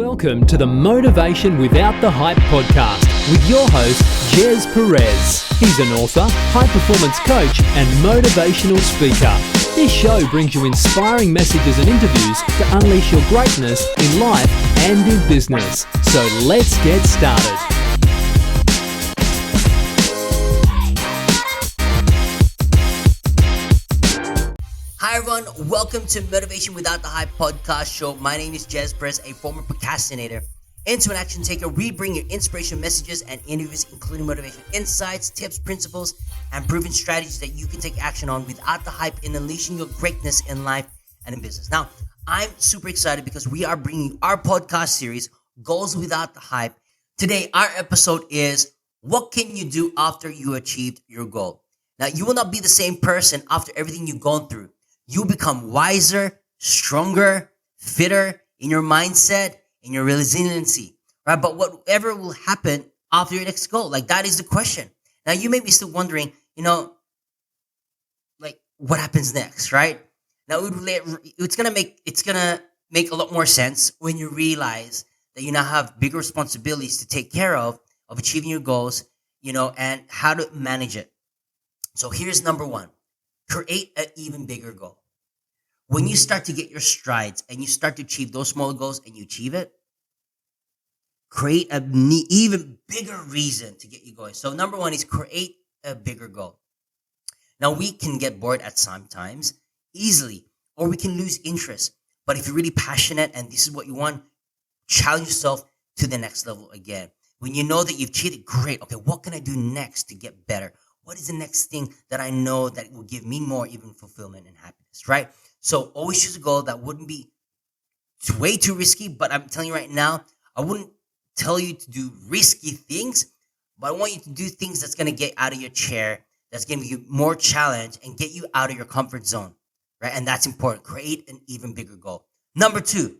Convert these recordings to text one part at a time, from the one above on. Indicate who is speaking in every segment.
Speaker 1: Welcome to the Motivation Without the Hype podcast with your host, Gez Perez. He's an author, high-performance coach, and motivational speaker. This show brings you inspiring messages and interviews to unleash your greatness in life and in business. So let's get started.
Speaker 2: Hi everyone, welcome to Motivation Without the Hype podcast show. My name is Gez Perez, a former procrastinator, into an action taker. We bring you inspirational messages and interviews, including motivation insights, tips, principles, and proven strategies that you can take action on without the hype in unleashing your greatness in life and in business. Now, I'm super excited because we are bringing our podcast series, Goals Without the Hype. Today, our episode is, what can you do after you achieved your goal? Now, you will not be the same person after everything you've gone through. You become wiser, stronger, fitter in your mindset, in your resiliency, right? But whatever will happen after your next goal, that is the question. Now, you may be still wondering, what happens next, right? Now, it's gonna make a lot more sense when you realize that you now have bigger responsibilities to take care of achieving your goals, and how to manage it. So here's number one. Create an even bigger goal. When you start to get your strides and you start to achieve those small goals and you achieve it, create an even bigger reason to get you going. So number one is create a bigger goal. Now, we can get bored at sometimes easily, or we can lose interest. But if you're really passionate and this is what you want, challenge yourself to the next level again. When you know that you've cheated, great. Okay, what can I do next to get better? What is the next thing that I know that will give me more even fulfillment and happiness, right? So always choose a goal that wouldn't be way too risky, but I'm telling you right now, I wouldn't tell you to do risky things, but I want you to do things that's going to get out of your chair, that's going to give you more challenge and get you out of your comfort zone, right? And that's important. Create an even bigger goal. Number two,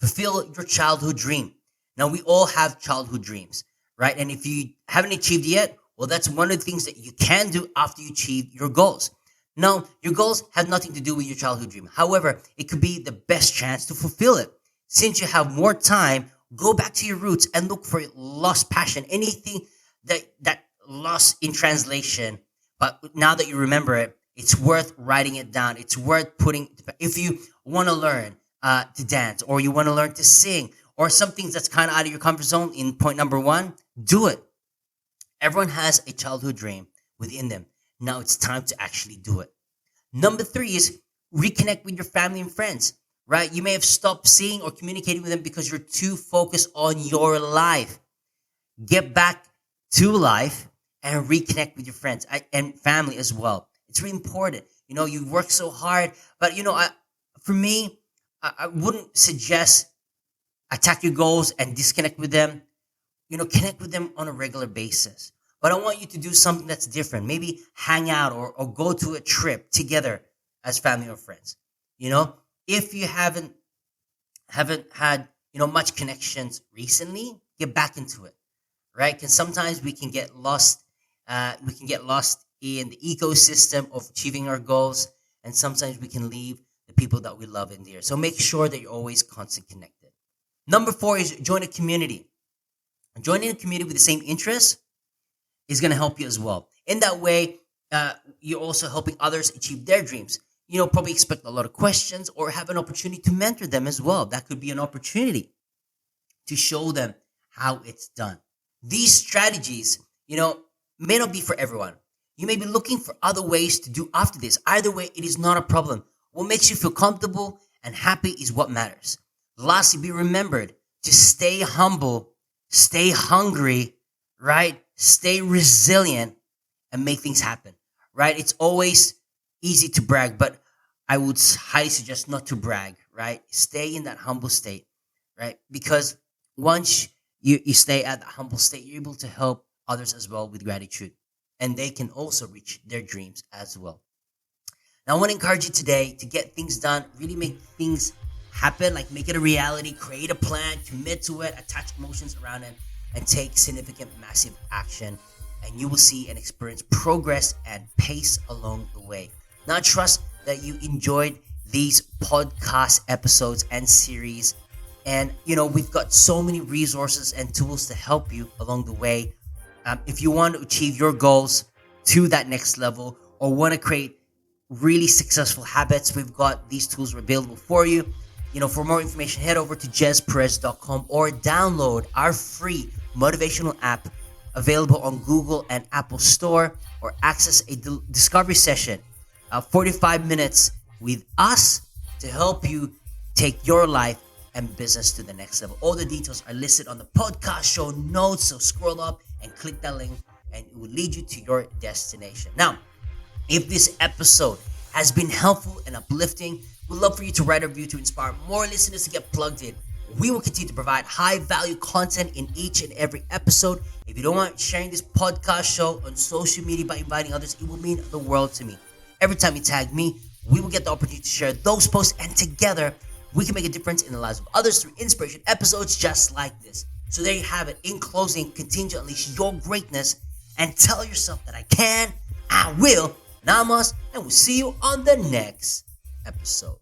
Speaker 2: fulfill your childhood dream. Now, we all have childhood dreams, right? And if you haven't achieved it yet, well, that's one of the things that you can do after you achieve your goals. Now, your goals have nothing to do with your childhood dream. However, it could be the best chance to fulfill it. Since you have more time, go back to your roots and look for lost passion, anything that lost in translation. But now that you remember it, it's worth writing it down. It's worth putting, if you want to learn to dance, or you want to learn to sing, or something that's kind of out of your comfort zone in point number one, do it. Everyone has a childhood dream within them. Now it's time to actually do it. Number three is reconnect with your family and friends, right? You may have stopped seeing or communicating with them because you're too focused on your life. Get back to life and reconnect with your friends and family as well. It's really important. You work so hard, but for me, I wouldn't suggest attack your goals and disconnect with them. Connect with them on a regular basis. But I want you to do something that's different. Maybe hang out or go to a trip together as family or friends. If you haven't had, much connections recently, get back into it, right? Because sometimes we can get lost. We can get lost in the ecosystem of achieving our goals. And sometimes we can leave the people that we love in there. So make sure that you're always constantly connected. Number four is join a community. Joining a community with the same interests is going to help you as well. In that way, you're also helping others achieve their dreams. Probably expect a lot of questions or have an opportunity to mentor them as well. That could be an opportunity to show them how it's done. These strategies, may not be for everyone. You may be looking for other ways to do after this. Either way, it is not a problem. What makes you feel comfortable and happy is what matters. Lastly, be remembered to stay humble, stay hungry, right? Stay resilient and make things happen, right? It's always easy to brag, but I would highly suggest not to brag, right? Stay in that humble state, right? Because once you stay at the humble state, you're able to help others as well with gratitude, and they can also reach their dreams as well. Now, I want to encourage you today to get things done, really make things happen, make it a reality, create a plan, commit to it, attach emotions around it, and take significant, massive action. And you will see and experience progress and pace along the way. Now, I trust that you enjoyed these podcast episodes and series. And, we've got so many resources and tools to help you along the way. If you want to achieve your goals to that next level or want to create really successful habits, we've got these tools available for you. For more information, head over to jezperez.com or download our free motivational app available on Google and Apple Store, or access a discovery session, 45 minutes with us to help you take your life and business to the next level. All the details are listed on the podcast show notes, so scroll up and click that link and it will lead you to your destination. Now, if this episode has been helpful and uplifting, we'd love for you to write a review to inspire more listeners to get plugged in. We will continue to provide high-value content in each and every episode. If you don't mind sharing this podcast show on social media by inviting others, it will mean the world to me. Every time you tag me, we will get the opportunity to share those posts, and together, we can make a difference in the lives of others through inspiration episodes just like this. So there you have it. In closing, continue to unleash your greatness and tell yourself that I can, I will, and I must, and we'll see you on the next episode.